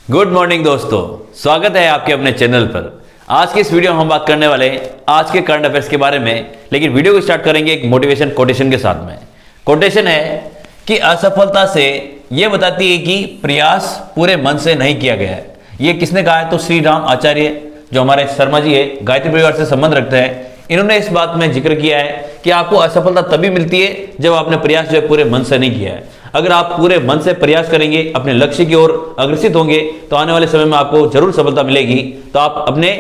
Good morning दोस्तों, स्वागत है आपके अपने चैनल पर। आज की इस वीडियो में हम बात करने वाले हैं आज के करंट अफेयर्स के बारे में, लेकिन वीडियो को स्टार्ट करेंगे एक मोटिवेशन कोटेशन के साथ में। कोटेशन है कि असफलता से यह बताती है कि प्रयास पूरे मन से नहीं किया गया है। ये किसने कहा है? तो श्री राम आचार्य, जो हमारे शर्मा जी है, गायत्री परिवार से संबंध रखते हैं, इन्होंने इस बात में जिक्र किया है कि आपको असफलता तभी मिलती है जब आपने प्रयास जो है पूरे मन से नहीं किया है। अगर आप पूरे मन से प्रयास करेंगे, अपने लक्ष्य की ओर अग्रसित होंगे, तो आने वाले समय में आपको जरूर सफलता मिलेगी। तो आप अपने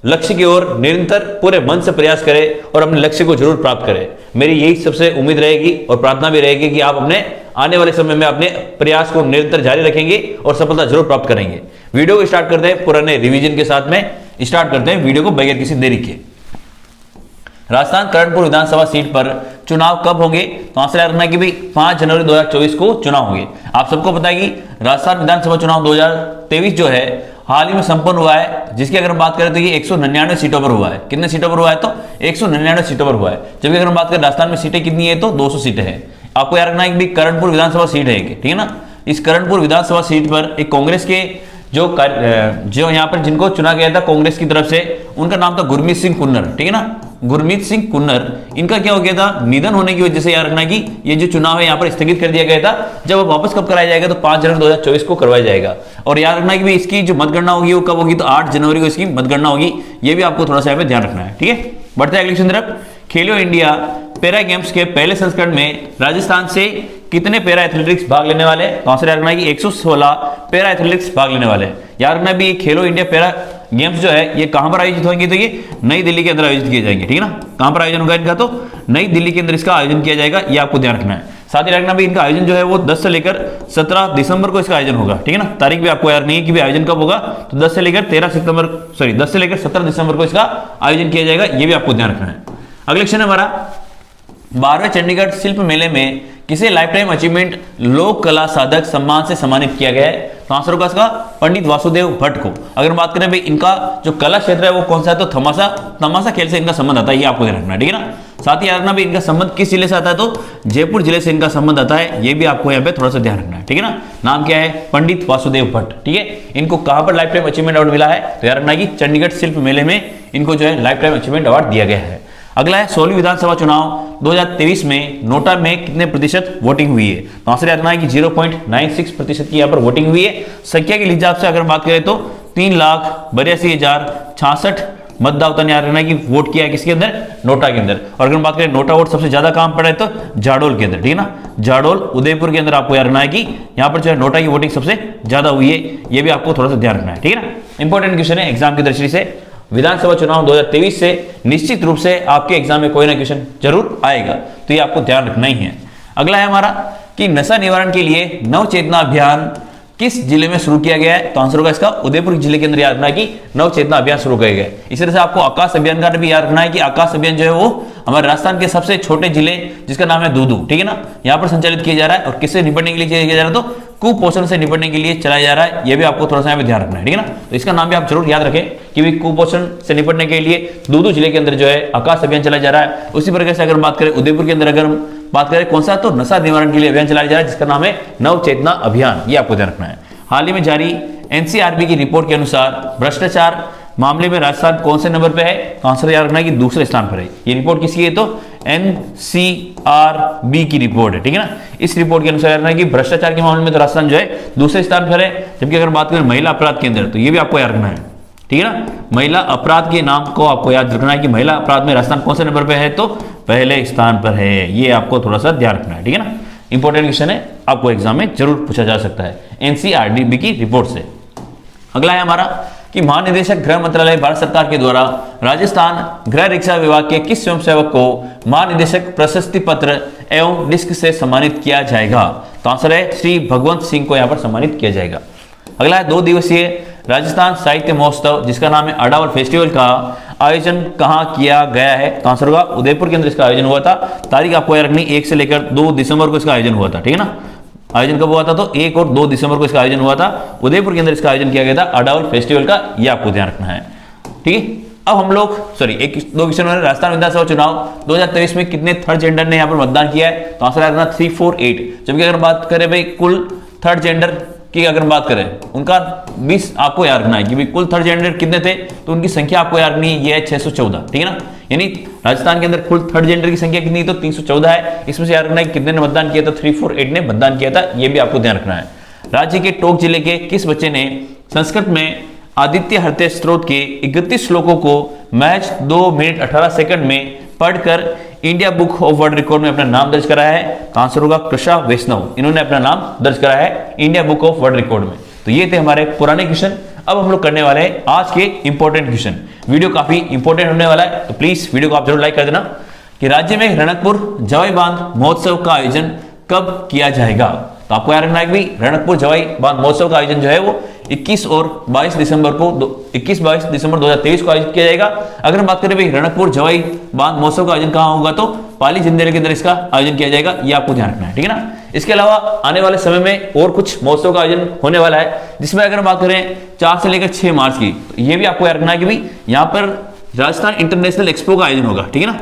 लक्ष्य की ओर निरंतर पूरे मन से प्रयास करें और अपने लक्ष्य को जरूर प्राप्त करें। मेरी यही सबसे उम्मीद रहेगी और प्रार्थना भी रहेगी कि आप अपने आने वाले समय में अपने प्रयास को निरंतर जारी रखेंगे और सफलता जरूर प्राप्त करेंगे। वीडियो को स्टार्ट करते हैं पुराने रिवीजन के साथ में। स्टार्ट करते हैं वीडियो को बगैर किसी देरी के। राजस्थान करणपुर विधानसभा सीट पर चुनाव कब होंगे? तो आंसर रखना है कि भाई 5 जनवरी 2024 को चुनाव होंगे। आप सबको पता है कि राजस्थान विधानसभा चुनाव 2023 जो है हाल ही में संपन्न हुआ है, जिसकी अगर हम बात करें तो ये 199 सीटों पर हुआ है। कितने सीटों पर हुआ है? तो 199 सीटों पर हुआ है। जबकि अगर हम बात करें राजस्थान में सीटें कितनी है, तो 200 सीटें हैं। आपको याद रखना है कि करणपुर विधानसभा सीट है, ठीक है ना। इस करणपुर विधानसभा सीट पर एक कांग्रेस के जो यहाँ पर जिनको चुना गया था कांग्रेस की तरफ से, उनका नाम था गुरमीत सिंह कुन्नर, ठीक है ना। गुरमीत सिंह कुन्नर, इनका क्या हो गया था? निधन होने की वजह से याद रखना कि ये जो चुनाव है यहाँ पर स्थगित कर दिया गया था। जब अब वापस कब कराया जाएगा? तो 5 जनवरी 2024 को करवाया जाएगा। और याद रखना कि इसकी जो मतगणना होगी वो कब होगी? तो 8 जनवरी को इसकी मतगणना होगी। ये भी आपको थोड़ा सा यहाँ पे ध्यान रखना है, ठीक है। बढ़ते हैं अगले क्वेश्चन तरफ। खेलो इंडिया पैरा गेम्स के पहले संस्करण में राजस्थान से कितने पैरा एथलेटिक्स भाग लेने वाले? तो आंसर याद रखना है कि 116 पैरा एथलेटिक्स भाग लेने वाले। याद रखना भी खेलो इंडिया पैरा गेम्स जो है ये कहां पर आयोजित होंगे? तो ये नई दिल्ली के अंदर आयोजित किए जाएंगे, ठीक है ना। कहां पर आयोजन होगा इनका? तो नई दिल्ली के अंदर इसका आयोजन किया जाएगा। ये आपको ध्यान रखना है। साथ ही रखना भी इनका आयोजन जो है वो 10 से लेकर 17 दिसंबर को इसका आयोजन होगा, ठीक है ना। तारीख भी आपको याद नहीं है कि आयोजन कब होगा। तो 10 से लेकर 17 दिसंबर को इसका आयोजन किया जाएगा। ये भी आपको ध्यान रखना है। अगले क्वेश्चन है हमारा, 12वें चंडीगढ़ शिल्प मेले में किसे लाइफ टाइम अचीवमेंट लोक कला साधक सम्मान से सम्मानित किया गया है? तो आंसर होगा इसका पंडित वासुदेव भट्ट को। अगर बात करें भाई इनका जो कला क्षेत्र है वो कौन सा है? तो तमाशा खेल से इनका संबंध आता है। ये आपको ध्यान रखना है, ठीक है ना। साथ ही याद रखना भी इनका संबंध किस जिले से आता है? तो जयपुर जिले से इनका संबंध आता है। ये भी आपको यहाँ पे थोड़ा सा ध्यान रखना है, ठीक है ना। नाम क्या है? पंडित वासुदेव भट्ट, ठीक है। इनको कहां पर लाइफ टाइम अचीवमेंट अवार्ड मिला है? तो याद रखना है कि चंडीगढ़ शिल्प मेले में इनको जो है लाइफ टाइम अचीवमेंट अवार्ड दिया गया है। अगला है 16वीं विधानसभा चुनाव 2023 में नोटा में कितने प्रतिशत वोटिंग हुई है? तो आंसर याद रखना है कि 0.96% की यहाँ पर वोटिंग हुई है। संख्या के हिसाब से अगर बात करें तो 3,82,066 मतदाताओं ने याद रखना है कि वोट किया है किसके अंदर? नोटा के अंदर। और अगर बात करें नोटा वोट सबसे ज्यादा कहां पड़ा है? तो जाडोल के अंदर, ठीक है ना। जाडोल उदयपुर के अंदर आपको याद रखना है कि यहाँ पर जो है नोटा की वोटिंग सबसे ज्यादा हुई है। ये भी आपको थोड़ा सा ध्यान रखना है, ठीक है ना। इंपॉर्टेंट क्वेश्चन है एग्जाम की दृष्टि से। विधानसभा चुनाव 2023 से निश्चित रूप से आपके एग्जाम में कोई ना क्वेश्चन जरूर आएगा, तो ये आपको ध्यान रखना ही है। अगला है हमारा कि नशा निवारण के लिए नव चेतना अभियान किस जिले में शुरू किया गया है? तो आंसर होगा इसका उदयपुर जिले के अंदर याद रखना है कि नव चेतना अभियान शुरू किया गया है। इसी तरह से आपको आकाश अभियान का भी याद रखना है कि आकाश अभियान जो है वो हमारे राजस्थान के सबसे छोटे जिले जिसका नाम है दूदू, ठीक है ना, यहाँ पर संचालित किया जा रहा है। और किससे निपटने के लिए किया जा रहा है? तो कुपोषण से निपटने के लिए चलाया जा रहा है। ये भी आपको थोड़ा सा यहाँ पे ध्यान रखना है, ठीक है ना। तो इसका नाम भी आप जरूर याद रखें कि भाई कुपोषण से निपटने के लिए दूदू जिले के अंदर जो है आकाश अभियान चलाया जा रहा है। उसी प्रकार से अगर बात करें उदयपुर के अंदर अगर बात करें कौन सा? तो नशा निवारण के लिए अभियान चलाया जा रहा है जिसका नाम है नव चेतना अभियान। ये आपको ध्यान रखना है। हाल ही में जारी एनसीआरबी की रिपोर्ट के अनुसार भ्रष्टाचार मामले में राजस्थान कौन से नंबर पे है? तो आंसर याद रखना है कि दूसरे स्थान पर है। ये रिपोर्ट किसकी है? तो एनसीआरबी की रिपोर्ट है, ठीक है ना। इस रिपोर्ट के अनुसार याद रखना है कि भ्रष्टाचार के मामले में तो राजस्थान जो है दूसरे स्थान पर है। जबकि अगर बात करें महिला अपराध के अंदर तो ये भी आपको याद रखना है, ठीक है ना। महिला अपराध के नाम को आपको याद रखना है कि महिला अपराध में राजस्थान कौन से नंबर पे है? तो पहले स्थान पर है। ये आपको थोड़ा सा ध्यान रखना है, ठीक है ना। इंपॉर्टेंट क्वेश्चन है, आपको एग्जाम में जरूर पूछा जा सकता है एनसीआरबी की रिपोर्ट से। अगला है हमारा कि महानिदेशक गृह मंत्रालय भारत सरकार के द्वारा राजस्थान गृह रक्षा विभाग के किस स्वयंसेवक को महानिदेशक प्रशस्ति पत्र एवं डिस्क से सम्मानित किया जाएगा? तो आंसर है श्री भगवंत सिंह को यहाँ पर सम्मानित किया जाएगा। अगला है 2 दिवसीय राजस्थान साहित्य महोत्सव जिसका नाम है अडावर फेस्टिवल का आयोजन कहां किया गया है? तो आंसर होगा उदयपुर के अंदर इसका आयोजन हुआ था। तारीख आपको याद रखनी 1 से लेकर 2 दिसंबर को इसका आयोजन हुआ था, ठीक है ना। आयोजन कब हुआ था? तो 1 और 2 दिसंबर को इसका आयोजन हुआ था। उदयपुर के अंदर इसका आयोजन किया गया था अडावर फेस्टिवल का। ये आपको ध्यान रखना है, ठीक है। अब हम लोग एक 2 क्वेश्चन में राजस्थान विधानसभा चुनाव 2023 में कितने थर्ड जेंडर ने यहाँ पर मतदान किया है? तो आंसर आएगा 348। जबकि अगर बात करें भाई कुल थर्ड जेंडर की अगर बात करें, उनका 20 आपको याद रखना है कि कुल थर्ड जेंडर कितने थे, तो उनकी संख्या आपको याद रखनी है, ये है 614, ठीक है ना। यानी राजस्थान के अंदर कुल थर्ड जेंडर की संख्या कितनी, तो 314 है। इसमें से याद रखना है कितने ने मतदान किया, तो 348 ने मतदान किया था, ये भी आपको ध्यान रखना है। राज्य के टोंक जिले के किस बच्चे ने संस्कृत में आदित्य हृदय स्त्रोत के 31 श्लोकों को महज 2 मिनट 18 सेकंड में पढ़कर India book of world record में अपना नाम दर्ज कराया है? आंसर होगा कृषा वैष्णव, इन्होंने अपना नाम दर्ज कराया है India book of world record में। तो ये थे हमारे पुराने क्वेश्चन। अब हम लोग करने वाले हैं आज के इंपॉर्टेंट क्वेश्चन। वीडियो काफी इंपॉर्टेंट होने वाला है, तो प्लीज वीडियो को आप जरूर लाइक कर देना। कि राज्य में रणकपुर जवाई बांध महोत्सव का आयोजन कब किया जाएगा? तो आपको याद रखना है कि रणकपुर जवाई बांध महोत्सव का आयोजन जो है वो 21 और 22 दिसंबर को 21-22 दिसंबर 2023 को आयोजित किया जाएगा। अगर हम बात करें भाई रणकपुर जवाई बांध महोत्सव का आयोजन कहां होगा, तो पाली जिंदेल के अंदर इसका आयोजन किया जाएगा, ये आपको ध्यान रखना है, ठीक है ना। इसके अलावा आने वाले समय में और कुछ महोत्सव का आयोजन होने वाला है, जिसमें अगर हम बात करें 4 से लेकर 6 मार्च की, तो ये भी आपको याद रखना है कि भाई यहाँ पर राजस्थान इंटरनेशनल एक्सपो का आयोजन होगा, ठीक है ना।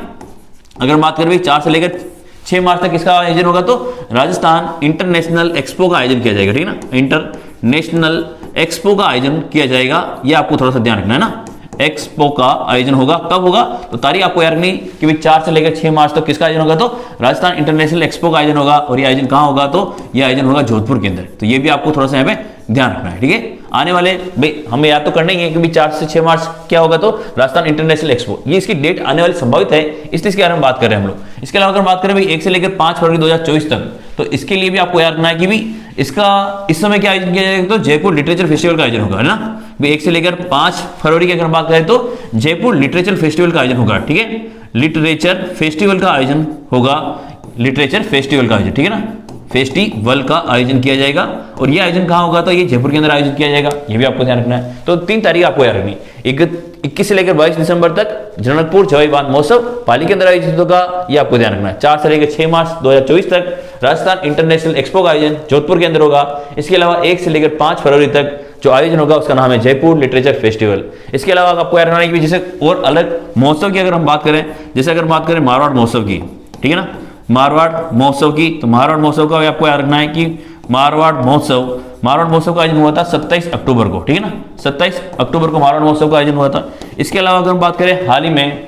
अगर हम बात करें भाई 4 से लेकर 6 मार्च तक इसका आयोजन होगा, तो राजस्थान इंटरनेशनल एक्सपो का आयोजन किया जाएगा, ठीक है ना। इंटरनेशनल एक्सपो का आयोजन किया जाएगा, ये आपको थोड़ा सा ध्यान रखना है ना। एक्सपो का आयोजन होगा, कब होगा, तो तारीख आपको याद रखनी कि भाई 4 से लेकर 6 मार्च तक किसका आयोजन होगा, तो राजस्थान इंटरनेशनल एक्सपो का आयोजन होगा। और ये आयोजन कहां होगा, तो ये आयोजन होगा जोधपुर के अंदर। तो ये भी आपको थोड़ा सा यहाँ पे ध्यान रखना है, ठीक है। आने वाले भाई हमें याद तो करना ही है कि भाई 4 से 6 मार्च क्या होगा, तो राजस्थान इंटरनेशनल एक्सपो, ये इसकी डेट आने वाली संभावित है, इसलिए इसके बारे में बात कर रहे हैं हम लोग। इसके अलावा अगर बात करें भाई 1 से लेकर 5 फरवरी 2024 तक, तो इसके लिए भी आपको याद रखना है कि भाई इसका इस समय क्या आयोजन किया जाएगा, तो जयपुर लिटरेचर फेस्टिवल का आयोजन होगा, है ना। 1 से लेकर 5 फरवरी की अगर बात करें तो जयपुर लिटरेचर फेस्टिवल का आयोजन होगा, ठीक है। लिटरेचर फेस्टिवल का आयोजन होगा, लिटरेचर फेस्टिवल का आयोजन, ठीक है ना, फेस्टिवल का आयोजन किया जाएगा। और ये आयोजन कहां होगा, तो ये जयपुर के अंदर आयोजित किया जाएगा, ये भी आपको ध्यान रखना है। तो 3 तारीख आपको याद रखनी, 21 से लेकर 22 दिसंबर तक रणकपुर जवाई बांध महोत्सव पाली के अंदर आयोजित होगा, ये आपको ध्यान रखना है। 4 से लेकर 6 मार्च 2024 तक राजस्थान इंटरनेशनल एक्सपो का आयोजन जोधपुर के अंदर होगा। इसके अलावा 1 से लेकर 5 फरवरी तक जो आयोजन होगा उसका नाम है जयपुर लिटरेचर फेस्टिवल। इसके अलावा आपको याद रखना है कि जैसे और अलग महोत्सव की अगर हम बात करें, जैसे अगर बात करें मारवाड़ महोत्सव की, ठीक है ना, मारवाड़ महोत्सव की, तो मारवाड़ महोत्सव का आपको याद रखना है कि मारवाड़ महोत्सव का आयोजन हुआ था 27 अक्टूबर को, ठीक है ना, 27 अक्टूबर को मारवाड़ महोत्सव का आयोजन हुआ था। इसके अलावा अगर हम बात करें हाल ही में,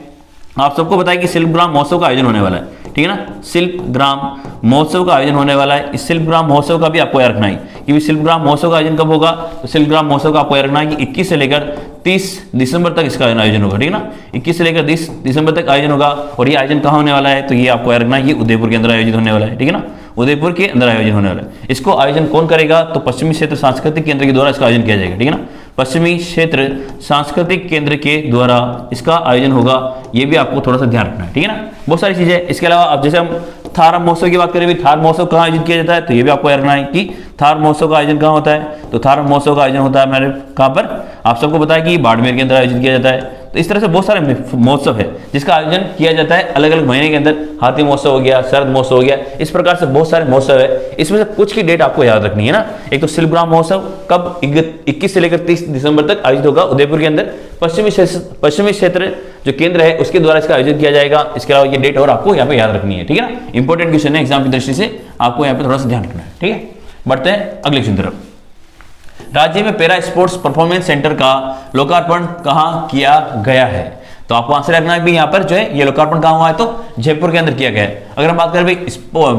आप सबको पता है कि शिल्पग्राम महोत्सव का आयोजन होने वाला है, ठीक है ना, शिल्पग्राम महोत्सव का आयोजन होने वाला है। इस शिल्पग्राम महोत्सव का भी आपको याद रखना है कि शिल्पग्राम महोत्सव का आयोजन कब होगा, तो शिल्पग्राम महोत्सव का आपको याद रखना है कि 21 से लेकर 30 दिसंबर तक इसका आयोजन होगा, ठीक है ना, 21 से लेकर 30 दिसंबर तक आयोजन होगा। और ये आयोजन कहाँ होने वाला है, तो ये आपको याद रखना है, ये उदयपुर के अंदर आयोजित होने वाला है, ठीक है ना, उदयपुर के अंदर आयोजन होने वाला है। इसको आयोजन कौन करेगा, तो पश्चिमी क्षेत्र सांस्कृतिक केंद्र के द्वारा इसका आयोजन किया जाएगा, ठीक है ना, पश्चिमी क्षेत्र सांस्कृतिक केंद्र के द्वारा इसका आयोजन होगा, ये भी आपको थोड़ा सा ध्यान रखना है, ठीक है ना, बहुत सारी चीजें। इसके अलावा अब जैसे हम थार महोत्सव की बात करें, थार महोत्सव कहाँ आयोजित किया जाता है, तो ये भी आपको याद रखना है कि थार महोत्सव का आयोजन कहाँ होता है, तो थार महोत्सव का आयोजन होता है हमारे कहाँ पर, आप सबको पता है कि बाड़मेर के अंदर आयोजित किया जाता है। तो इस तरह से बहुत सारे महोत्सव है जिसका आयोजन किया जाता है अलग अलग महीने के अंदर। हाथी महोत्सव हो गया, शरद महोत्सव हो गया, इस प्रकार से बहुत सारे महोत्सव है। इसमें से कुछ की डेट आपको याद रखनी है ना। एक तो शिल्पग्राम महोत्सव कब 21 से लेकर 30 दिसंबर तक आयोजित होगा उदयपुर के अंदर, पश्चिमी क्षेत्र जो केंद्र है उसके द्वारा इसका आयोजन किया जाएगा। इसके अलावा ये डेट और आपको यहाँ पे याद रखनी है, ठीक है ना, इंपॉर्टेंट क्वेश्चन है एग्जाम की दृष्टि से, आपको यहाँ पे थोड़ा सा ध्यान रखना है, ठीक है। बढ़ते हैं अगले क्वेश्चन तरफ। राज्य में पैरा स्पोर्ट्स परफॉर्मेंस सेंटर का लोकार्पण कहाँ किया गया है, तो आपको आंसर रखना है भी यहाँ पर जो है ये लोकार्पण कहाँ हुआ है, तो जयपुर के अंदर किया गया है। अगर हम बात करें भाई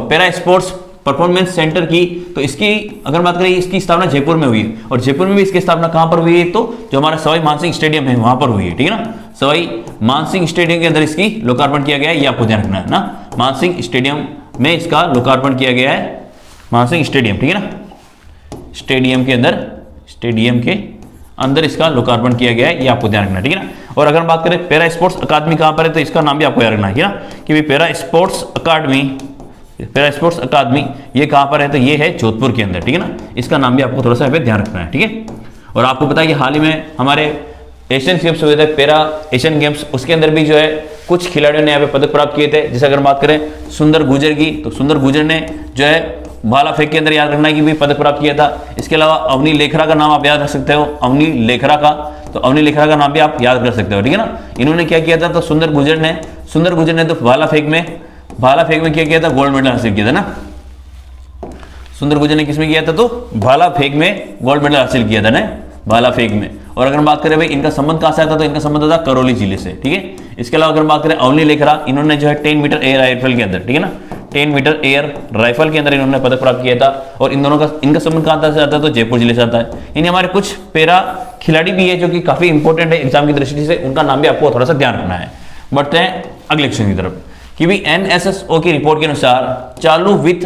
पैरा स्पोर्ट्स परफॉर्मेंस सेंटर की, तो इसकी अगर बात करें इसकी स्थापना जयपुर में हुई है, और जयपुर में भी इसकी स्थापना कहां पर हुई है, तो जो हमारा सवाई मानसिंह स्टेडियम है वहां पर हुई है, ठीक है ना, सवाई मानसिंह स्टेडियम के अंदर इसकी लोकार्पण किया गया है, ये आपको ध्यान रखना है ना, मानसिंह स्टेडियम में इसका लोकार्पण किया गया है, मानसिंह स्टेडियम, ठीक है ना, स्टेडियम के अंदर इसका लोकार्पण किया गया है, ये आपको ध्यान रखना है, ठीक है ना। और अगर हम बात करें पैरा स्पोर्ट्स अकादमी कहां पर है, तो इसका नाम भी आपको याद रखना है ना, कि पैरा स्पोर्ट्स अकादमी ये कहां पर है, तो ये है जोधपुर के अंदर, ठीक है ना, इसका नाम भी आपको थोड़ा सा यहाँ पे ध्यान रखना है, ठीक है। और आपको पता है कि हाल ही में हमारे एशियन गेम्स हुए थे, पैरा एशियन गेम्स, उसके अंदर भी जो है कुछ खिलाड़ियों ने यहाँ पे पदक प्राप्त किए थे। जैसे अगर बात करें सुंदर गुर्जर की, तो सुंदर गुर्जर ने जो है भाला फेंक के अंदर याद रखना है कि भी पदक प्राप्त किया था। इसके अलावा अवनी लेखरा का नाम आप याद रख सकते हो, अवनी लेखरा का, तो अवनी लेखरा का नाम भी आप याद कर सकते हो, ठीक है ना। इन्होंने क्या किया था, तो सुंदर गुर्जर ने तो भाला फेंक में क्या किया था, गोल्ड मेडल हासिल किया था ना। सुंदर गुर्जर ने किसमें किया था? तो भाला फेंक में गोल्ड मेडल हासिल किया था ना, भाला फेंक में। और अगर हम बात करें भाई इनका संबंध कहां से आता, तो इनका संबंध था करौली जिले से, ठीक है। इसके अलावा अगर हम बात करें अवनी लेखरा, इन्होंने जो है 10 मीटर एयर राइफल के अंदर, ठीक है ना, 10 मीटर एयर राइफल के अंदर इन्होंने पदक प्राप्त किया था। और इन दोनों का इनका संबंध कहां से आता है? तो जयपुर जिले से आता है। इन्हें हमारे कुछ पैरा खिलाड़ी भी है जो कि काफी इंपॉर्टेंट है एग्जाम की दृष्टि से, उनका नाम भी आपको थोड़ा सा ध्यान रखना है। बढ़ते हैं अगले क्वेश्चन की तरफ कि भी NSSO की रिपोर्ट के अनुसार चालू वित्त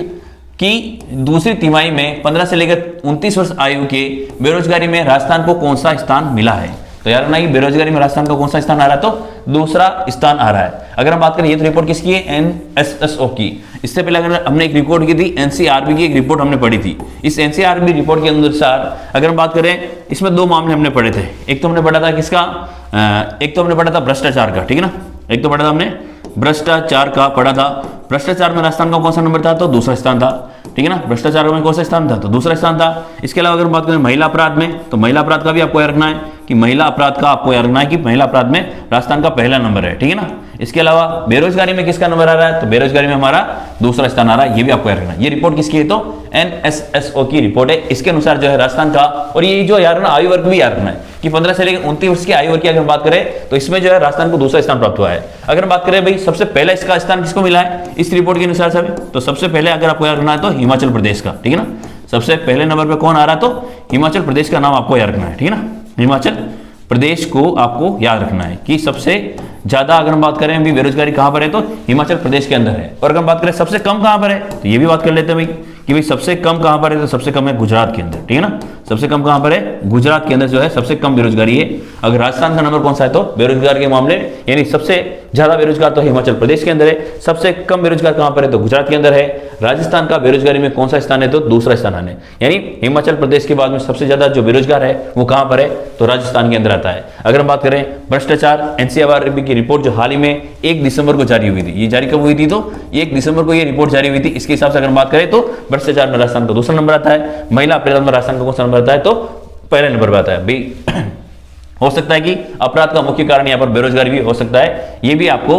की दूसरी तिमाही में 15 से लेकर 29 वर्ष आयु के बेरोजगारी में राजस्थान को कौन सा स्थान मिला है? तो यार ना, बेरोजगारी में राजस्थान का कौन सा स्थान आ रहा है? तो दूसरा स्थान आ रहा है। अगर हम बात करें ये तो रिपोर्ट किसकी है? NSSO की। इससे पहले अगर हमने एक रिपोर्ट की थी NCRB की, एक रिपोर्ट हमने पढ़ी थी। इस NCRB रिपोर्ट के अनुसार अगर हम बात करें, इसमें 2 मामले हमने पढ़े थे। एक तो हमने पढ़ा था किसका? एक तो हमने पढ़ा था भ्रष्टाचार का, ठीक है ना, एक तो पढ़ा था हमने भ्रष्टाचार का पढ़ा था। भ्रष्टाचार में राजस्थान का कौन सा नंबर था? तो दूसरा स्थान था, ठीक है ना। भ्रष्टाचार में कौन सा स्थान था? तो दूसरा स्थान था। इसके अलावा अगर बात करें महिला अपराध में, तो महिला अपराध का भी आपको याद रखना है कि महिला अपराध का आपको याद रखना है कि महिला अपराध में राजस्थान का पहला नंबर है, ठीक है ना। इसके अलावा बेरोजगारी में किसका नंबर आ रहा है? तो बेरोजगारी में हमारा दूसरा स्थान आ रहा है, ये भी आपको याद रखना है। ये रिपोर्ट किसकी है? तो NSSO की रिपोर्ट है। इसके अनुसार जो है राजस्थान का, और ये जो याद रखना आयु वर्ग भी याद रखना है कि 15 से लेकर 29 वर्ष की आयु वर्ग की अगर बात करें तो इसमें जो है राजस्थान को दूसरा स्थान प्राप्त हुआ है। अगर बात करें भाई सबसे पहला इसका स्थान किसको मिला है इस रिपोर्ट के अनुसार सभी, तो सबसे पहले अगर आपको याद रखना है तो हिमाचल प्रदेश का, ठीक है ना। सबसे पहले नंबर पे कौन आ रहा है? तो हिमाचल प्रदेश का नाम आपको याद रखना है, ठीक है ना। हिमाचल प्रदेश को आपको याद रखना है कि सबसे ज्यादा अगर हम बात करें अभी बेरोजगारी कहां पर है, तो हिमाचल प्रदेश के अंदर है। और अगर हम बात करें सबसे कम कहां पर है, तो ये भी बात कर लेते हैं भाई कि भाई सबसे कम कहां पर है, तो सबसे कम है गुजरात के अंदर, ठीक है ना। सबसे कम कहां पर है? गुजरात के अंदर जो है सबसे कम बेरोजगारी है। अगर राजस्थान का नंबर कौन सा है, तो बेरोजगार के मामले यानी सबसे ज्यादा बेरोजगार तो हिमाचल प्रदेश के अंदर है, सबसे कम बेरोजगार कहां पर है, तो गुजरात के अंदर है। राजस्थान का बेरोजगारी में कौन सा स्थान है, तो दूसरा स्थान है। यानी हिमाचल प्रदेश के बाद में सबसे ज्यादा जो बेरोजगार है वो कहां पर है, तो राजस्थान के अंदर आता है। अगर हम बात करें भ्रष्टाचार, NCRB की रिपोर्ट जो हाल ही में 1 दिसंबर को जारी हुई थी, ये जारी कब हुई थी, तो 1 दिसंबर को ये रिपोर्ट जारी हुई थी। इसके हिसाब से अगर बात करें तो भ्रष्टाचार में राजस्थान का दूसरा नंबर आता है, महिला अपराध में राजस्थान का कौन सा नंबर आता है, तो पहले नंबर पर आता है भाई। हो सकता है कि अपराध का मुख्य कारण यहाँ पर बेरोजगारी भी हो सकता है, ये भी आपको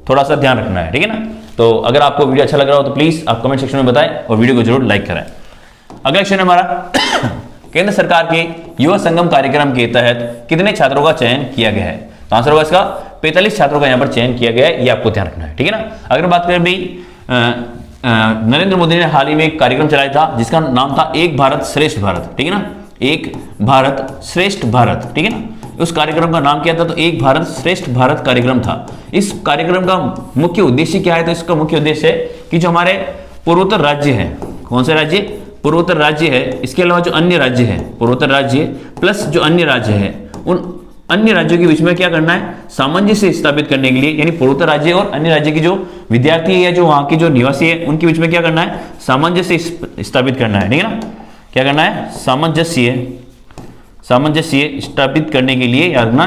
थोड़ा सा ध्यान रखना है, ठीक है ना। तो अगर आपको वीडियो अच्छा लग रहा हो तो प्लीज आप कमेंट सेक्शन में बताएं और वीडियो को जरूर लाइक करें। अगला क्वेश्चन हमारा केंद्र सरकार के युवा संगम कार्यक्रम के तहत कितने छात्रों का चयन किया गया है, तो आंसर होगा इसका 45 छात्रों का यहाँ पर चयन किया गया है, ये आपको ध्यान रखना है, ठीक है ना। अगर बात करें भाई नरेंद्र मोदी ने हाल ही में एक कार्यक्रम चलाया था जिसका नाम था एक भारत श्रेष्ठ भारत, ठीक है ना। एक भारत श्रेष्ठ भारत, ठीक है ना। उस कार्यक्रम का नाम क्या था, तो एक भारत श्रेष्ठ भारत कार्यक्रम था। इस कार्यक्रम का मुख्य उद्देश्य क्या है, तो इसका मुख्य उद्देश्य है कि जो हमारे पूर्वोत्तर राज्य है, कौन से राज्य, पूर्वोत्तर राज्य है, इसके अलावा जो अन्य राज्य है, पूर्वोत्तर राज्य प्लस जो अन्य राज्य है, उन अन्य राज्यों के बीच में क्या करना है, सामंजस्य स्थापित करने के लिए, यानी पूर्वोत्तर राज्य और अन्य राज्य के जो विद्यार्थी है या जो वहां के जो निवासी है उनके बीच में क्या करना है, सामंजस्य स्थापित करना है, ठीक है ना। क्या करना है, सामंजस्य स्थापित करने के लिए, याद रखना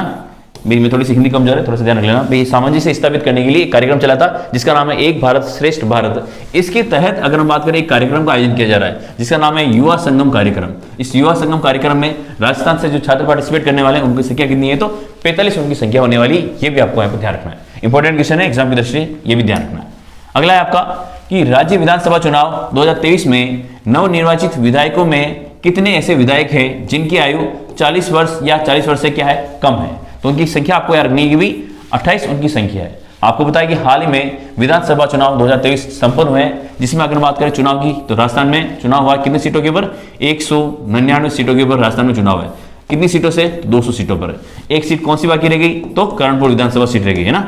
भाई मैं थोड़ी सी हिंदी कमजोर है, थोड़ा सा ध्यान रख लेना भाई। सामंजस्य स्थापित करने के लिए एक कार्यक्रम चला था जिसका नाम है एक भारत श्रेष्ठ भारत। इसके तहत अगर हम बात करें एक कार्यक्रम का आयोजन किया जा रहा है जिसका नाम है युवा संगम कार्यक्रम। इस युवा संगम कार्यक्रम में राजस्थान से जो छात्र पार्टिसिपेट करने वाले हैं उनकी संख्या कितनी है, तो 45 उनकी संख्या होने वाली, ये भी आपको यहाँ पर ध्यान रखना है। इंपॉर्टेंट क्वेश्चन है एग्जाम की दृष्टि से, ये भी ध्यान रखना है। अगला है आपका कि राज्य विधानसभा चुनाव 2023 में नवनिर्वाचित विधायकों में कितने ऐसे विधायक हैं जिनकी आयु 40 वर्ष या 40 वर्ष से क्या है, कम है, तो उनकी संख्या आपको याद रखनी है कि भी 28 उनकी संख्या है। आपको बताया कि हाल ही में विधानसभा चुनाव 2023 संपन्न हुए हैं, जिसमें अगर बात करें चुनाव की तो राजस्थान में चुनाव हुआ कितनी सीटों के ऊपर, 199 सीटों के ऊपर राजस्थान में चुनाव है। कितनी सीटों से, 200 सीटों पर। एक सीट कौन सी बाकी रह गई, तो कर्णपुर विधानसभा सीट रह गई है ना,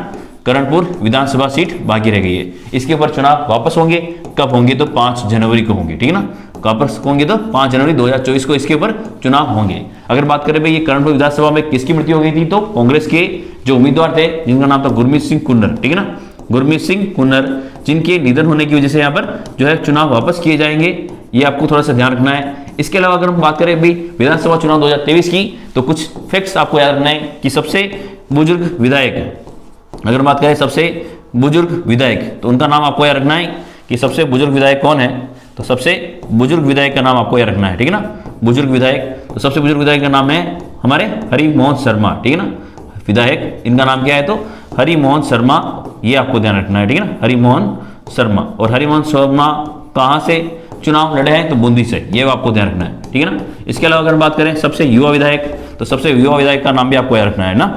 कर्णपुर विधानसभा सीट बाकी रह गई है। इसके ऊपर चुनाव वापस होंगे, कब होंगे, तो 5 जनवरी को होंगे, ठीक है ना। वापस होंगे तो 5 जनवरी 2024 को इसके ऊपर चुनाव होंगे। अगर बात करें भाई ये कर्णपुर विधानसभा में किसकी मृत्यु हो गई थी, तो कांग्रेस के जो उम्मीदवार थे जिनका नाम था गुरमीत सिंह कुन्नर, ठीक है ना, गुरमीत सिंह कुन्नर, जिनके निधन होने की वजह से यहाँ पर जो है चुनाव वापस किए जाएंगे, ये आपको थोड़ा सा ध्यान रखना है। इसके अलावा अगर हम बात करें भाई विधानसभा चुनाव 2023 की, तो कुछ फैक्ट्स आपको याद रखना है कि सबसे बुजुर्ग विधायक, अगर बात करें सबसे बुजुर्ग विधायक, तो उनका नाम आपको याद रखना है कि सबसे बुजुर्ग विधायक कौन है, तो सबसे बुजुर्ग विधायक का नाम आपको याद रखना है, ठीक है ना। बुजुर्ग विधायक, तो सबसे बुजुर्ग विधायक का नाम है हमारे हरिमोहन शर्मा, ठीक है ना। विधायक इनका नाम क्या है, तो हरिमोहन शर्मा, ये आपको ध्यान रखना है, ठीक है ना, हरिमोहन शर्मा। और हरिमोहन शर्मा कहाँ से चुनाव लड़े हैं, तो बूंदी से, ये आपको ध्यान रखना है, ठीक है ना। इसके अलावा अगर बात करें सबसे युवा विधायक, तो सबसे युवा विधायक का नाम भी आपको याद रखना है ना,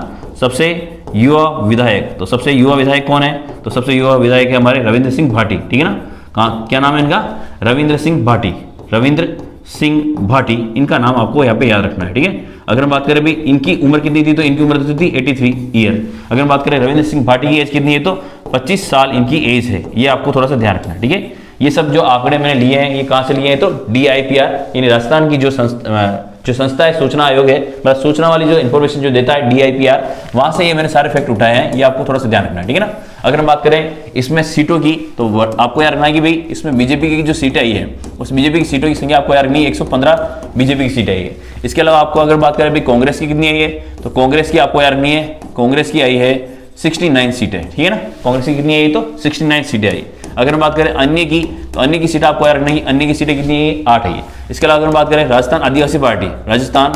सबसे युवा विधायक। तो सबसे युवा विधायक कौन है, तो सबसे युवा विधायक है हमारे रविंद्र सिंह भाटी, ठीक है ना। कहाँ, क्या नाम है इनका, रविंद्र सिंह भाटी, रविंद्र सिंह भाटी, इनका नाम आपको यहाँ पे याद रखना है, ठीक है। अगर हम बात करें भी इनकी उम्र कितनी थी, तो इनकी उम्र थी 83 ईयर। अगर हम बात करें रविंद्र सिंह भाटी की एज कितनी है, तो 25 साल इनकी एज है, ये आपको थोड़ा सा ध्यान रखना है, ठीक है। ये सब जो आंकड़े मैंने लिए हैं, ये कहाँ से लिए हैं, तो DIPR यानी राजस्थान की जो संस्था है, सूचना आयोग है, मतलब सूचना वाली जो इन्फॉर्मेशन जो देता है DIPR, वहां से ये मैंने सारे फैक्ट उठाए हैं, ये आपको थोड़ा सा ध्यान रखना है, ठीक है ना। अगर हम बात करें इसमें सीटों की, तो आपको याद रखना है कि भाई इसमें बीजेपी की जो सीटें आई है, उस बीजेपी की सीटों की संख्या आपको याद रखनी है, 115 बीजेपी की सीटें आई है। इसके अलावा आपको अगर बात करें भाई कांग्रेस की कितनी आई है, तो कांग्रेस की आपको याद रखनी है, कांग्रेस की आई है 69 सीटें, ठीक है ना। कांग्रेस की कितनी आई, तो 69 सीटें आई। अगर हम बात करें अन्य की, तो अन्य की सीटें आपको याद रखनी है, अन्य की सीटें कितनी है, 8 है। इसके अलावा अगर हम बात करें राजस्थान आदिवासी पार्टी, राजस्थान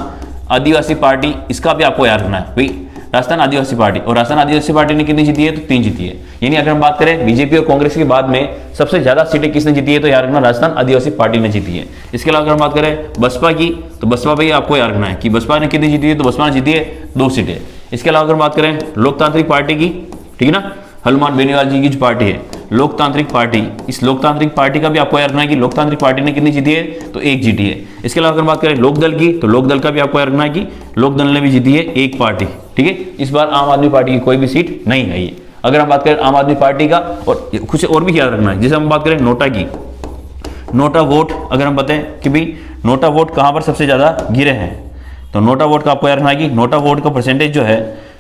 आदिवासी पार्टी, इसका भी आपको याद रखना है भाई, राजस्थान आदिवासी पार्टी, और राजस्थान आदिवासी पार्टी ने कितनी जीती है, तो 3 जीती है। यानी अगर हम बात करें बीजेपी और कांग्रेस के बाद में सबसे ज्यादा सीटें किसने जीती है, तो याद रखना राजस्थान आदिवासी पार्टी ने जीती है। इसके अलावा अगर हम बात करें बसपा की, तो बसपा भी आपको याद रखना है कि बसपा ने कितनी जीती है, तो बसपा ने जीती है 2 सीटें। इसके अलावा अगर बात करें लोकतांत्रिक पार्टी की, ठीक है ना, हनुमान बेनीवाल जी की जो पार्टी है लोकतांत्रिक पार्टी, इस लोकतांत्रिक पार्टी का भी आपको याद रखना है कि लोकतांत्रिक पार्टी ने कितनी जीती है, तो 1 जीती है। इसके अलावा अगर बात करें लोकदल की, तो लोकदल का भी आपको याद रखना है कि लोकदल ने भी जीती है 1 पार्टी, ठीक है। इस बार आम आदमी पार्टी की कोई भी सीट नहीं आई है। अगर हम बात करें आम आदमी पार्टी का, और कुछ और भी याद रखना है, जैसे हम बात करें नोटा की, नोटा वोट, अगर हम बताएं कि भाई नोटा वोट कहां पर सबसे ज्यादा गिरे हैं, तो नोटा वोट का आपको याद रखना है कि नोटा वोट का परसेंटेज जो है,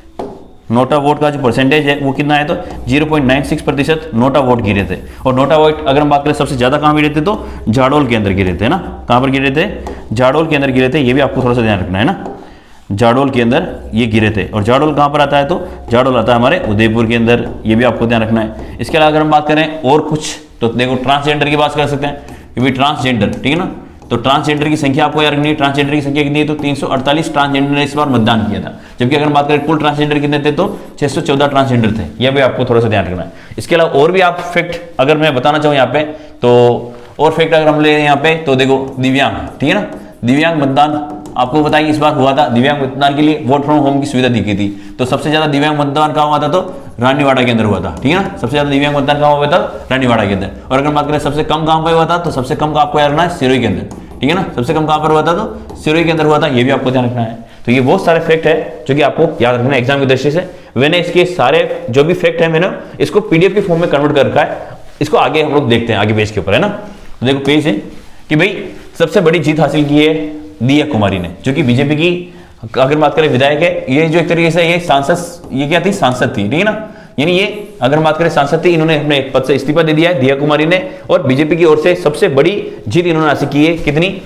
नोटा वोट का जो परसेंटेज है वो कितना है, तो 0.96% नोटा वोट गिरे थे। और नोटा वोट अगर हम बात करें सबसे ज्यादा कहां गिरे थे, तो जाडोल के अंदर गिरे थे ना। कहां पर गिरे थे, जाडोल के अंदर गिरे थे, ये भी आपको थोड़ा सा ध्यान रखना है ना, जाडोल के अंदर ये गिरे थे। और जाडोल कहां पर आता है, तो जाडोल आता है हमारे उदयपुर के अंदर, ये भी आपको ध्यान रखना है। इसके अलावा अगर हम बात करें और कुछ, तो देखो ट्रांसजेंडर की बात कर सकते हैं, क्योंकि ट्रांसजेंडर, ठीक है ना, तो ट्रांसजेंडर की संख्या आपको याद रखनी है। ट्रांसजेंडर की संख्या कितनी है, तो 348 ट्रांसजेंडर ने इस बार मतदान किया था। जबकि अगर हम बात करें कुल ट्रांसजेंडर कितने थे, तो 614 ट्रांसजेंडर थे, यह भी आपको थोड़ा सा ध्यान रखना है। इसके अलावा और भी आप फैक्ट अगर मैं बताना चाहूँ यहाँ पे, तो और फैक्ट अगर हम ले यहाँ पे, तो देखो दिव्यांग, ठीक है ना, दिव्यांग मतदान आपको बताइए इस बार हुआ था। दिव्यांग मतदान के लिए वोट फ्रॉम होम की सुविधा दी गई थी। तो सबसे ज्यादा दिव्यांग मतदान कहाँ हुआ था, तो रानीवाड़ा के अंदर हुआ था, ठीक है ना। सबसे ज्यादा दिव्यांग मतदान कहाँ हुआ था, रानीवाड़ा के अंदर। और अगर बात करें सबसे कम कहाँ पर हुआ था, तो सबसे कम का आपको याद रखना है सिरोही के अंदर, ठीक है ना। सबसे कम कहाँ पर हुआ था, तो सिरोही के अंदर हुआ था, ये भी आपको ध्यान रखना है। तो ये बहुत सारे फैक्ट है जो कि आपको याद रखना है एग्जाम की दृष्टि से। मैंने इसके सारे जो भी फैक्ट है, मैंने इसको PDF के फॉर्म में कन्वर्ट कर रखा है। इसको आगे हम लोग देखते हैं, आगे पेज के ऊपर है ना। तो देखो पेज है कि भाई सबसे बड़ी जीत हासिल की है दिया कुमारी ने, जो कि बीजेपी की अगर बात करें विधायक है। ये जो एक तरीके से ये सांसद, ये क्या थी, सांसद थी, ठीक है ना। यानी ये अगर बात करें सांसद थी, इन्होंने अपने पद से इस्तीफा दे दिया है दिया कुमारी ने, और बीजेपी की ओर से सबसे बड़ी जीत इन्होंने हासिल की है। कितनी,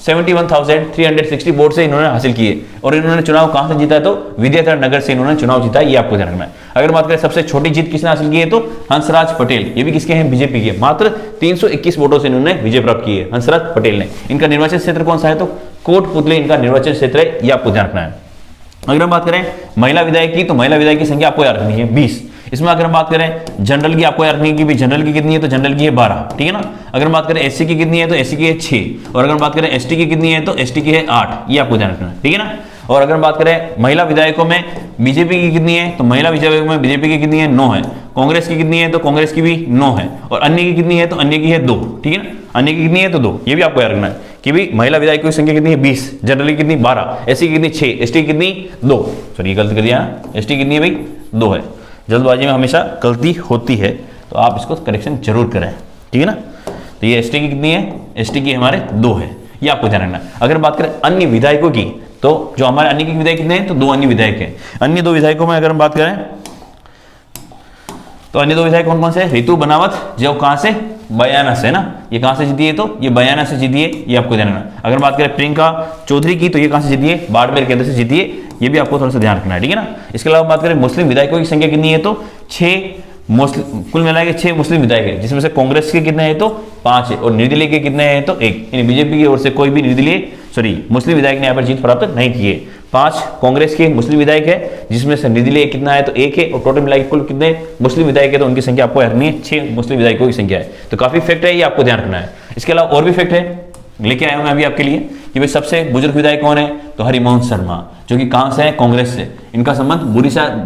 71,360 वोट से इन्होंने हासिल किए। और इन्होंने चुनाव कहां से जीता है, तो विद्याधर नगर से इन्होंने चुनाव जीता है, ये आपको ध्यान रखना है। अगर बात करें सबसे छोटी जीत किसने हासिल की है, तो हंसराज पटेल, ये भी किसके हैं, बीजेपी के। मात्र 321 वोटों से इन्होंने विजय प्राप्त की है हंसराज पटेल ने। इनका निर्वाचन क्षेत्र कौन सा है, तो कोटपुतली इनका निर्वाचन क्षेत्र है, ये आपको ध्यान रखना है। अगर हम बात करें महिला विधायक की, तो महिला विधायक की संख्या आपको याद रखनी है 20। इसमें अगर हम बात करें जनरल की, आपको याद रखनी है कि जनरल की कितनी है, तो जनरल की है 12, ठीक है ना। अगर हम बात करें SC की कितनी है, तो SC की है 6। और अगर हम बात करें ST की कितनी है, तो ST की है 8, ये आपको ध्यान रखना है, ठीक है ना। और अगर हम बात करें महिला विधायकों में बीजेपी की कितनी है, तो महिला विधायकों में बीजेपी की कितनी है, 9 है। कांग्रेस की कितनी है, तो कांग्रेस की भी 9 है। और अन्य की कितनी है, तो अन्य की है 2, ठीक है ना। अन्य की कितनी है, तो 2, ये भी आपको याद रखना है कि भाई महिला विधायकों की संख्या कितनी है 20, जनरल की कितनी 12, SC की कितनी 6, ST की कितनी 2। सॉरी गलत कर दिया, ST की कितनी है भाई 2 है। जल्दबाजी में हमेशा गलती होती है, तो आप इसको करेक्शन जरूर करें, ठीक है ना। तो ये ST की कितनी है, ST की हमारे 2 है, ये आपको ध्यान रखना है। अगर बात करें अन्य विधायकों की, तो जो हमारे अन्य के विधायक कितने हैं, तो 2 अन्य विधायक हैं। अन्य 2 विधायकों में अगर हम बात करें, तो अन्य 2 विधायक कौन कौन से, रितु बनावत, जो कहां से, बयाना से ना। ये कहां से जीती है, तो ये बयाना से जीती है, ये आपको ध्यान रखना। अगर बात करें प्रियंका चौधरी की, तो ये कहां से जीती है, बाड़मेर के अंदर से जीती है, ये भी आपको थोड़ा सा ध्यान रखना है, ठीक है ना। इसके अलावा बात करें मुस्लिम विधायकों की संख्या कितनी है, तो 6 कुल मिला के 6 मुस्लिम विधायक है, जिसमें से कांग्रेस के कितने हैं तो 5 है और निर्दलीय के कितने हैं तो 1, यानी बीजेपी की ओर से कोई भी मुस्लिम विधायक ने यहाँ पर जीत प्राप्त नहीं की है। 5 कांग्रेस के मुस्लिम विधायक है, जिसमें से निर्दलीय कितना है तो 1 है, और टोटल मिला के कुल कितने मुस्लिम विधायक है तो उनकी संख्या आपको रखनी है 6 मुस्लिम विधायकों की संख्या है। तो काफी फैक्ट है, ये आपको ध्यान रखना है। इसके अलावा और भी फैक्ट है लेके आया हूं मैं अभी आपके लिए कि भाई सबसे बुजुर्ग विधायक कौन है तो हरिमोहन शर्मा, जो कि कहां से है कांग्रेस से। इनका संबंध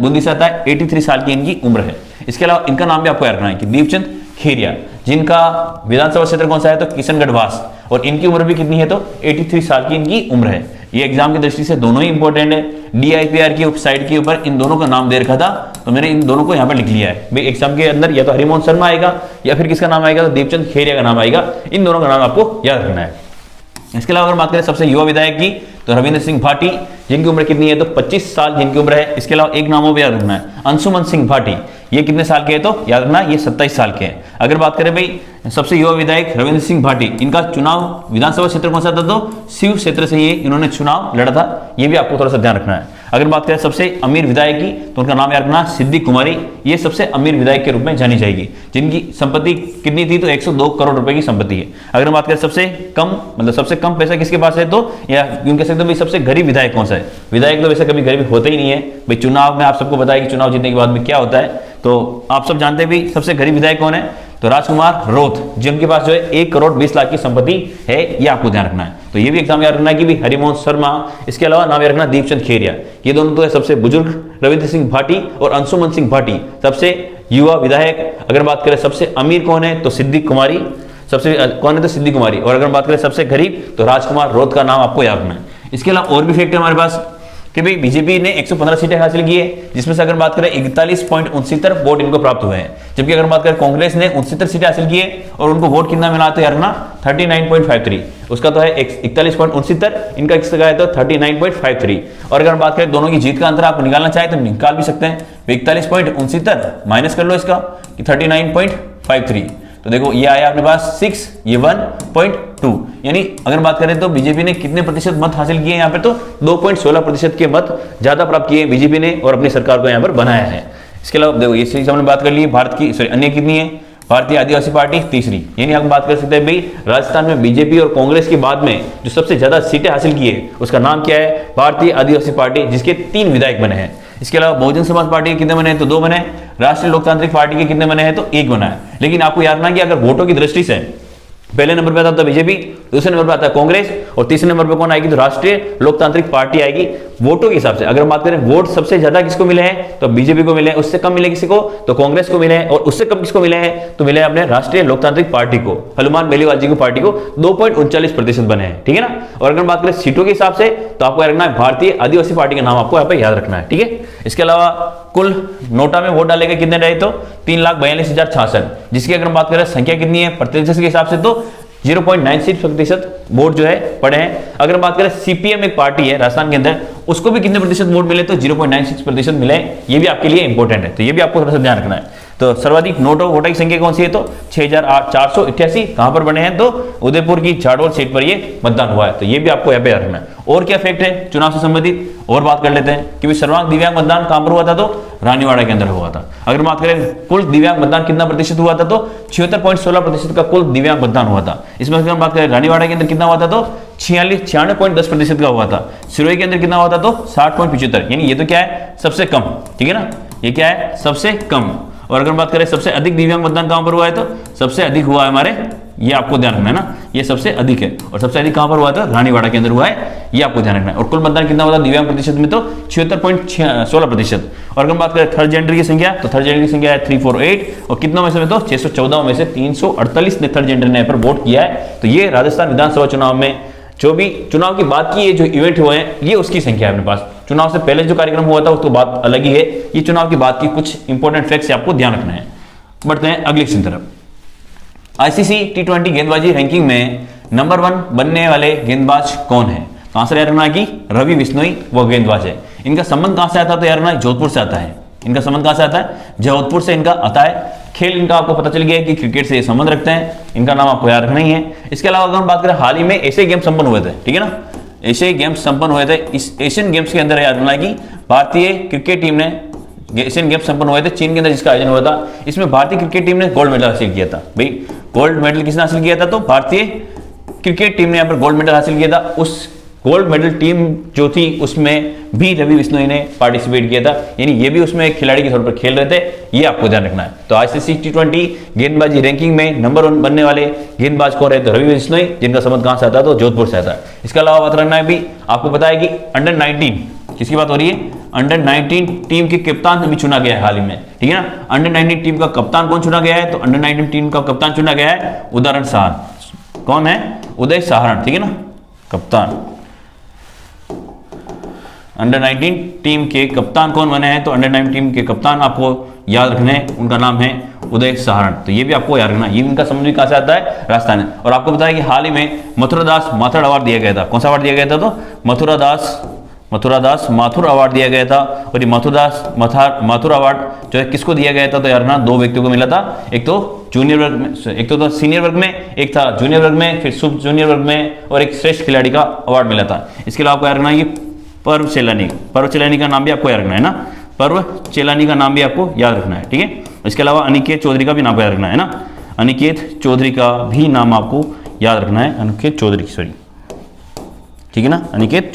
बूंदी से आता है, 83 साल की इनकी उम्र है। इसके अलावा इनका नाम भी आपको याद रखना है कि दीपचंद खेरिया, जिनका विधानसभा क्षेत्र कौन सा है तो किशनगढ़ वास, और इनकी उम्र भी कितनी है तो 83 साल की इनकी उम्र है। ये एग्जाम की दृष्टि से दोनों ही इंपॉर्टेंट है। DIPR की साइड के ऊपर इन दोनों का नाम दे रखा था, तो मैंने इन दोनों को यहाँ पर लिख लिया है। भाई एग्जाम के अंदर या तो हरिमोहन शर्मा आएगा या फिर किसका नाम आएगा तो दीपचंद खेरिया का नाम आएगा। इन दोनों का नाम आपको याद रखना है। इसके अलावा अगर बात करें सबसे युवा विधायक की तो रविंद्र सिंह भाटी, जिनकी उम्र कितनी है तो 25 साल जिनकी उम्र है। इसके अलावा एक नाम और याद रखना है, अंशुमन सिंह भाटी, ये कितने साल के हैं तो याद रखना ये 27 साल के हैं। अगर बात करें भाई सबसे युवा विधायक रविंद्र सिंह भाटी, इनका चुनाव विधानसभा क्षेत्र कौन सा था तो शिव क्षेत्र से ये इन्होंने चुनाव लड़ा था, ये भी आपको थोड़ा सा ध्यान रखना है। अगर बात करें सबसे अमीर विधायक की तो उनका नाम याद रखना सिद्दी कुमारी, ये सबसे अमीर विधायक के रूप में जानी जाएगी, जिनकी संपत्ति कितनी थी तो 102 करोड़ रुपए की संपत्ति है। अगर बात करें सबसे कम मतलब सबसे कम पैसा किसके पास है तो या यूं कह सकते हो भाई सबसे गरीब विधायक कौन सा है। विधायक तो वैसे कभी गरीब होते ही नहीं है भाई, चुनाव में आप सबको पता है कि चुनाव जीतने के बाद में क्या होता है, तो आप सब जानते हैं भाई सबसे गरीब विधायक कौन है तो राजकुमार रोथ, जिनके पास जो है 1 करोड़ 20 लाख की संपत्ति है, ये आपको ध्यान रखना है। तो ये भी एग्जाम याद रखना है कि भी हरिमोहन शर्मा, इसके अलावा नाम याद रखना दीपचंद खेरिया, ये दोनों तो है सबसे बुजुर्ग रविंद्र सिंह भाटी और अंशुमन सिंह भाटी सबसे युवा विधायक। अगर बात करें सबसे अमीर कौन है तो सिद्दी कुमारी, सबसे कौन है तो सिद्दी कुमारी, और अगर बात करें सबसे गरीब तो राजकुमार रोथ का नाम आपको याद रखना है। इसके अलावा और भी फैक्ट है हमारे पास कि भाई बीजेपी ने 115 सीटें हासिल की है, जिसमें से अगर बात करें 41.69 वोट इनको प्राप्त हुए हैं, जबकि अगर बात करें कांग्रेस ने 69 सीटें हासिल की है और उनको वोट कितना मिला तो यार ना 39.53, उसका तो है 41.69, इनका किसका है तो 39.53। और अगर बात करें दोनों की जीत का अंतर आप निकालना चाहे तो निकाल भी सकते हैं, 41.69 माइनस कर लो इसका कि 39.53, तो देखो ये आया अपने पास 6, ये 1.2, यानी अगर बात करें तो बीजेपी ने कितने प्रतिशत मत हासिल किए यहाँ पे तो 2.16% के मत ज्यादा प्राप्त किए बीजेपी ने और अपनी सरकार को यहाँ पर बनाया है। इसके अलावा देखो ये चीज हमने बात कर ली, भारत की अन्य कितनी है, भारतीय आदिवासी पार्टी तीसरी, यानी हम बात कर सकते हैं भाई राजस्थान में बीजेपी और कांग्रेस के बाद में जो सबसे ज्यादा सीटें हासिल की है उसका नाम क्या है भारतीय आदिवासी पार्टी, जिसके 3 विधायक बने हैं। इसके अलावा बहुजन समाज पार्टी के कितने बने हैं तो 2 बने, राष्ट्रीय लोकतांत्रिक पार्टी के कितने बने हैं तो 1 बना है। लेकिन आपको याद रखना कि अगर वोटों की दृष्टि से पहले नंबर पे आता है बीजेपी, दूसरे नंबर पे आता है कांग्रेस और तीसरे नंबर पे कौन आएगी तो राष्ट्रीय लोकतांत्रिक पार्टी आएगी वोटों के हिसाब से। अगर बात करें वोट सबसे ज्यादा किसको मिले हैं तो बीजेपी को मिले हैं, उससे कम मिले किसी को तो कांग्रेस को मिले हैं, और उससे कम किसको मिले हैं तो मिले अपने राष्ट्रीय लोकतांत्रिक पार्टी को, हनुमान बेलीवाल जी की पार्टी को 2.39% बने हैं, ठीक है ना। और अगर बात करें सीटों के हिसाब से तो आपको रखना है भारतीय आदिवासी पार्टी का नाम आपको यहाँ पे याद रखना है, ठीक है। इसके अलावा कुल नोटा में वोट डाले गए कितने रहे तो 3,42,066, जिसकी अगर बात करें संख्या कितनी है प्रतिशत के हिसाब से तो 0.96% वोट जो है पड़े हैं। अगर बात करें सीपीएम एक पार्टी है राजस्थान के अंदर, उसको भी कितने प्रतिशत वोट मिले तो 0.96% मिले, ये भी आपके लिए इंपॉर्टेंट है, तो ये भी आपको थोड़ा सा ध्यान रखना है। तो सर्वाधिक वोटर की संख्या कौन सी है तो 6,488, कहां पर बने हैं तो उदयपुर की झाड़ोल सीट पर ये मतदान हुआ है, तो ये भी आपको यहाँ पे रखना है। और क्या फैक्ट है चुनाव से संबंधित और बात कर लेते हैं कि सर्वाधिक दिव्यांग मतदान कहां पर हुआ था तो रानीवाड़ा के अंदर हुआ था। अगर बात करें कुल दिव्यांग मतदान कितना प्रतिशत हुआ था तो 76.16% का कुल दिव्यांग मतदान हुआ था। इसमें अगर बात करें रानीवाड़ा के अंदर कितना हुआ था तो 96.10% का हुआ था, सिरोही के अंदर कितना हुआ था तो 60.75, यानी ये तो क्या है सबसे कम, ठीक है ना, ये क्या है सबसे कम। और अगर बात करें सबसे अधिक दिव्यांग मतदान कहां पर हुआ है तो सबसे अधिक हुआ है हमारे, ये आपको ध्यान रखना है ना, ये सबसे अधिक है, और सबसे अधिक कहां पर हुआ था रानीवाड़ा के अंदर हुआ है, ये आपको ध्यान रखना है। और कुल मतदान कितना हुआ था दिव्यांग प्रतिशत में तो 76.16%। और अगर बात करें थर्ड जेंडर की संख्या तो थर्ड जेंडर की संख्या है 348, और कितना में से तो 614 में से 348 ने थर्ड जेंडर ने यहाँ पर वोट किया है। तो ये राजस्थान विधानसभा चुनाव में जो भी चुनाव की बात की है, जो इवेंट हुए हैं, ये उसकी संख्या है अपने पास। चुनाव से पहले जो कार्यक्रम हुआ था उसको बात अलग ही है, ये चुनाव की बात की कुछ इंपॉर्टेंट फैक्ट्स आपको ध्यान रखना है। बढ़ते हैं अगली क्वेश्चन तरफ। आईसीसी T20 गेंदबाजी रैंकिंग में नंबर 1 बनने वाले गेंदबाज कौन है तो आंसर यार रखना कि रवि बिश्नोई वो गेंदबाज है। इनका संबंध कहां से आता है तो यार रखना जोधपुर से आता है, इनका संबंध कहां से आता है जोधपुर से इनका आता है। खेल इनका आपको पता चल गया है कि क्रिकेट से ये संबंध रखते हैं, इनका नाम आपको याद रखना ही है। इसके अलावा अगर हम बात करें हाल ही में एशियाई गेम्स संपन्न हुए थे, ठीक है ना, एशियाई गेम्स संपन्न हुए थे, इस एशियन गेम्स के अंदर याद रखना कि भारतीय क्रिकेट टीम ने एशियन गेम्स संपन्न हुए थे चीन के अंदर जिसका आयोजन हुआ था, इसमें भारतीय क्रिकेट टीम ने गोल्ड मेडल हासिल किया था। भाई गोल्ड मेडल किसने हासिल किया था? तो भारतीय क्रिकेट टीम ने यहाँ पर गोल्ड मेडल हासिल किया था। उस गोल्ड मेडल टीम जो थी उसमें भी रवि बिश्नोई ने पार्टिसिपेट किया था, यानी ये भी उसमें एक खिलाड़ी के तौर पर खेल रहे थे, ये आपको ध्यान रखना है। तो आईसीसी T20 गेंदबाजी रैंकिंग में नंबर 1 बनने वाले गेंदबाज कौन है? तो रवि बिश्नोई, जिनका संबंध कहां से आता है? तो जोधपुर से आता है। इसके अलावा बात रखना है भी, आपको पता है कि अंडर 19 किसकी बात हो रही है? अंडर 19 टीम के कप्तान अभी चुना गया है हाल ही में, ठीक है ना। अंडर 19 टीम का कप्तान कौन चुना गया है? तो अंडर 19 टीम का कप्तान चुना गया है उदय साहरण। कौन है? उदय साहरण, ठीक है ना, कप्तान। अंडर 19 टीम के कप्तान कौन बने हैं? तो अंडर 19 टीम के कप्तान आपको याद रखने हैं, उनका नाम है उदय साहरण। तो ये भी आपको याद रखना है। ये इनका संबंध भी कहां से आता है? राजस्थान है। और आपको पता है कि हाल ही में मथुरादास माथुर अवार्ड दिया गया था। कौन सा अवार्ड दिया गया था? तो मथुरादास माथुर अवार्ड दिया गया था। और ये माथुर अवार्ड जो है किसको दिया गया था? तो यार ना 2 व्यक्तियों को मिला था। एक तो जूनियर वर्ग में, एक तो सीनियर वर्ग में, एक था जूनियर वर्ग में, फिर सुप जूनियर वर्ग में, और एक श्रेष्ठ खिलाड़ी का अवार्ड मिला था। इसके अलावा आपको याद रखना है पर्व चेलानी का नाम भी आपको याद रखना है ना, पर्व चेलानी का नाम भी आपको याद रखना है, ठीक है। इसके अलावा अनिकेत चौधरी का भी नाम याद रखना है ना, अनिकेत चौधरी का भी नाम आपको याद रखना है, अनिकेत चौधरी, सॉरी, ठीक है ना, अनिकेत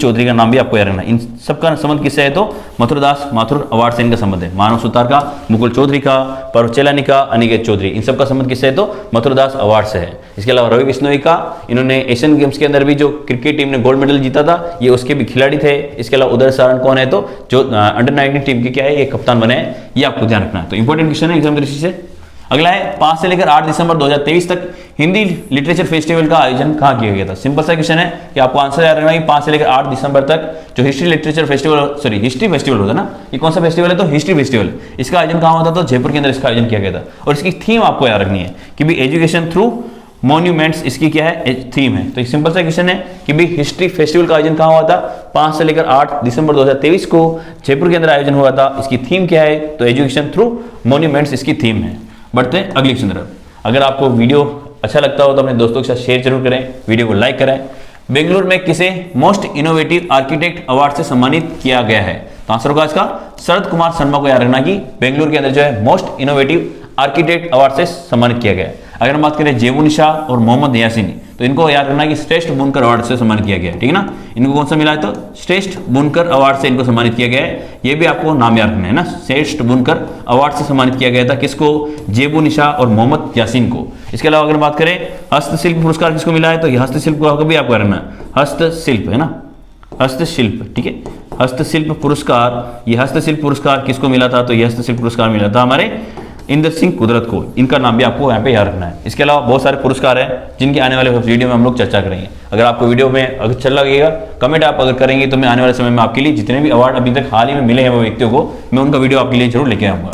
चौधरी का नाम भी आपको याद रखना है। इन सबका संबंध किससे है? तो मथुरदास माथुर अवार्ड से इनका संबंध है। मानव सुतार का, मुकुल चौधरी का, पर्व चेलानी का, अनिकेत चौधरी, इन सबका संबंध किससे है? तो मथुरदास अवार्ड से है। इसके अलावा रवि बिश्नोई का, इन्होंने एशियन गेम्स के अंदर भी जो क्रिकेट टीम ने गोल्ड मेडल जीता था, ये उसके भी खिलाड़ी थे। इसके अलावा उदय साहरण कौन है? तो जो अंडर 19 टीम के क्या है, ये कप्तान बने हैं, ये आपको ध्यान रखना है। तो इंपॉर्टेंट क्वेश्चन है एग्जाम दृष्टि से। अगला है 5 से लेकर 8 दिसंबर 2023 तक हिंदी लिटरेचर फेस्टिवल का आयोजन कहां किया गया था? सिंपल सा क्वेश्चन है कि आपको आंसर याद रखना है कि 5 से लेकर 8 दिसंबर तक जो हिस्ट्री फेस्टिवल होता है ना, ये कौन सा फेस्टिवल है? तो हिस्ट्री फेस्टिवल। इसका आयोजन कहां होता था? तो जयपुर के अंदर इसका आयोजन किया गया था। और इसकी थीम आपको याद रखनी है कि भी एजुकेशन थ्रू मॉन्यूमेंट्स, इसकी क्या है? थीम है। तो एक सिंपल सा क्वेश्चन है कि भी हिस्ट्री फेस्टिवल का आयोजन कहां हुआ था? 5 से लेकर 8 दिसंबर 2023 को जयपुर के अंदर आयोजन हुआ था। इसकी थीम क्या है? तो एजुकेशन थ्रू मॉन्यूमेंट्स इसकी थीम है। बढ़ते हैं अगली क्वेश्चन तरफ। अगर आपको वीडियो अच्छा लगता हो तो अपने दोस्तों के साथ शेयर जरूर करें, वीडियो को लाइक करें। बेंगलुरु में किसे मोस्ट इनोवेटिव आर्किटेक्ट अवार्ड से सम्मानित किया गया है? तो आंसर होगा इसका शरद कुमार शर्मा को याद रखना कि बेंगलुरु के अंदर जो है मोस्ट इनोवेटिव आर्किटेक्ट अवार्ड से सम्मानित किया गया है। अगर हम बात करें जेबू निशा और मोहम्मद यासीन, तो इनको याद रखना कि श्रेष्ठ बुनकर अवार्ड से सम्मानित किया गया है, ठीक है ना। इनको कौन सा मिला है? तो श्रेष्ठ बुनकर अवार्ड से इनको सम्मानित किया गया है। ये भी आपको नाम याद रखना है ना, श्रेष्ठ बुनकर अवार्ड से सम्मानित किया गया था। किसको? जेबू निशा और मोहम्मद यासीन को। इसके अलावा अगर बात करें हस्तशिल्प पुरस्कार किसको मिला है? तो ये हस्तशिल्प को भी आपको रखना है, हस्तशिल्प है ना, हस्तशिल्प, ठीक है, हस्तशिल्प पुरस्कार। ये हस्तशिल्प पुरस्कार किसको मिला था? तो ये हस्तशिल्प पुरस्कार मिला था हमारे इंद्र सिंह कुदरत को। इनका नाम भी आपको यहाँ पे याद रखना है। इसके अलावा बहुत सारे पुरस्कार हैं जिनकी आने वाले वीडियो में हम लोग चर्चा करेंगे। अगर आपको वीडियो में अगर अच्छा लगेगा, कमेंट आप अगर करेंगे तो मैं आने वाले समय में आपके लिए जितने भी अवार्ड अभी तक हाल ही में मिले हैं वो व्यक्तियों को, मैं उनका वीडियो आपके लिए जरूर लेके आऊंगा।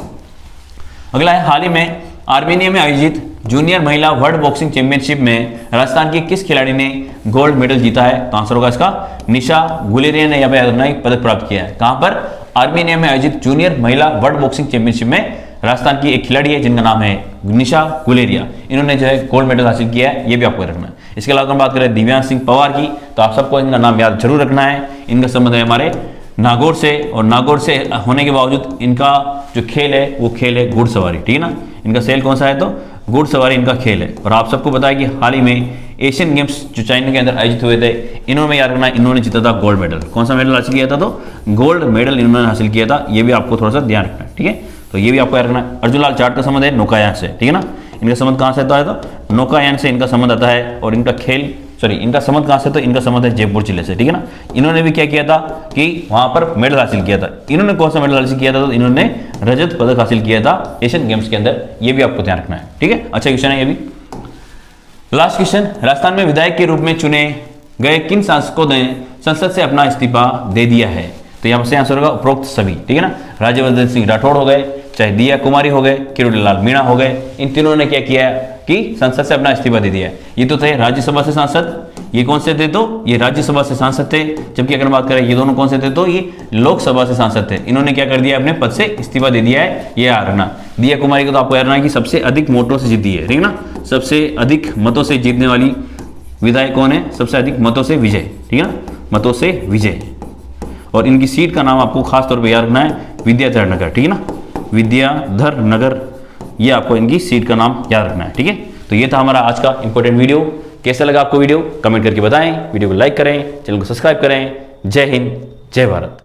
अगला है हाल ही में आर्मेनिया में आयोजित जूनियर महिला वर्ल्ड बॉक्सिंग चैंपियनशिप में राजस्थान की किस खिलाड़ी ने गोल्ड मेडल जीता है? तो आंसर होगा इसका निशा गुलेरिया ने यहाँ पे पदक प्राप्त किया है। कहां पर? आर्मेनिया में आयोजित जूनियर महिला वर्ल्ड बॉक्सिंग चैंपियनशिप में राजस्थान की एक खिलाड़ी है जिनका नाम है निशा गुलेरिया, इन्होंने जो है गोल्ड मेडल हासिल किया है, ये भी आपको रखना है। इसके अलावा हम बात करें दिव्यांश सिंह पवार की, तो आप सबको इनका नाम याद जरूर रखना है। इनका संबंध है हमारे नागौर से, और नागौर से होने के बावजूद इनका जो खेल है वो खेल है घुड़सवारी, ठीक है ना। इनका खेल कौन सा है? तो घुड़सवारी इनका खेल है। और आप सबको पता है कि हाल ही में एशियन गेम्स जो चाइना के अंदर आयोजित हुए थे, इन्होंने याद रखना, इन्होंने जीता था गोल्ड मेडल। कौन सा मेडल हासिल किया था? तो गोल्ड मेडल इन्होंने हासिल किया था। ये भी आपको थोड़ा सा ध्यान रखना है, ठीक है। तो ये भी आपको याद रखना है। अर्जुन लाल जाट का संबंध है नौकायान से, ठीक है ना। इनका संबंध कहां से आता है? तो नौकायान से इनका संबंध आता है। और इनका खेल, सॉरी, इनका संबंध कहां से? तो इनका संबंध है जयपुर जिले से, ठीक है ना। इन्होंने भी क्या किया था कि वहां पर मेडल हासिल किया था। इन्होंने कौन सा मेडल हासिल किया था? तो इन्होंने रजत पदक हासिल किया था एशियन गेम्स के अंदर। ये भी आपको ध्यान रखना है, ठीक है। अच्छा क्वेश्चन है ये भी। लास्ट क्वेश्चन, राजस्थान में विधायक के रूप में चुने गए किन सांसदों ने संसद से अपना इस्तीफा दे दिया है? तो यहाँ से आंसर होगा उपरोक्त सभी, ठीक है ना। राज्यवर्धन सिंह राठौड़ हो गए, चाहे दिया कुमारी हो गए, किरोड़ी लाल मीणा हो गए, इन तीनों ने क्या किया है कि संसद से अपना इस्तीफा दे दिया है। ये तो थे राज्यसभा से सांसद, ये कौन से थे? तो ये राज्यसभा से सांसद थे। जबकि अगर बात करें ये दोनों कौन से थे? तो ये लोकसभा से सांसद थे। इन्होंने क्या कर दिया? अपने पद से इस्तीफा दे दिया है। ये याद रखना। दिया कुमारी को तो आपको याद रखना कि सबसे अधिक वोटों से जीती है, ठीक है ना। सबसे अधिक मतों से जीतने वाली विधायक कौन है? सबसे अधिक मतों से विजय, ठीक है ना, मतों से विजय। और इनकी सीट का नाम आपको खास तौर पर याद रखना है, विद्याधर नगर, ठीक है ना, विद्याधर नगर, ये आपको इनकी सीट का नाम याद रखना है, ठीक है। तो ये था हमारा आज का इंपॉर्टेंट वीडियो। कैसा लगा आपको वीडियो, कमेंट करके बताएं, वीडियो को लाइक करें, चैनल को सब्सक्राइब करें। जय हिंद, जय भारत।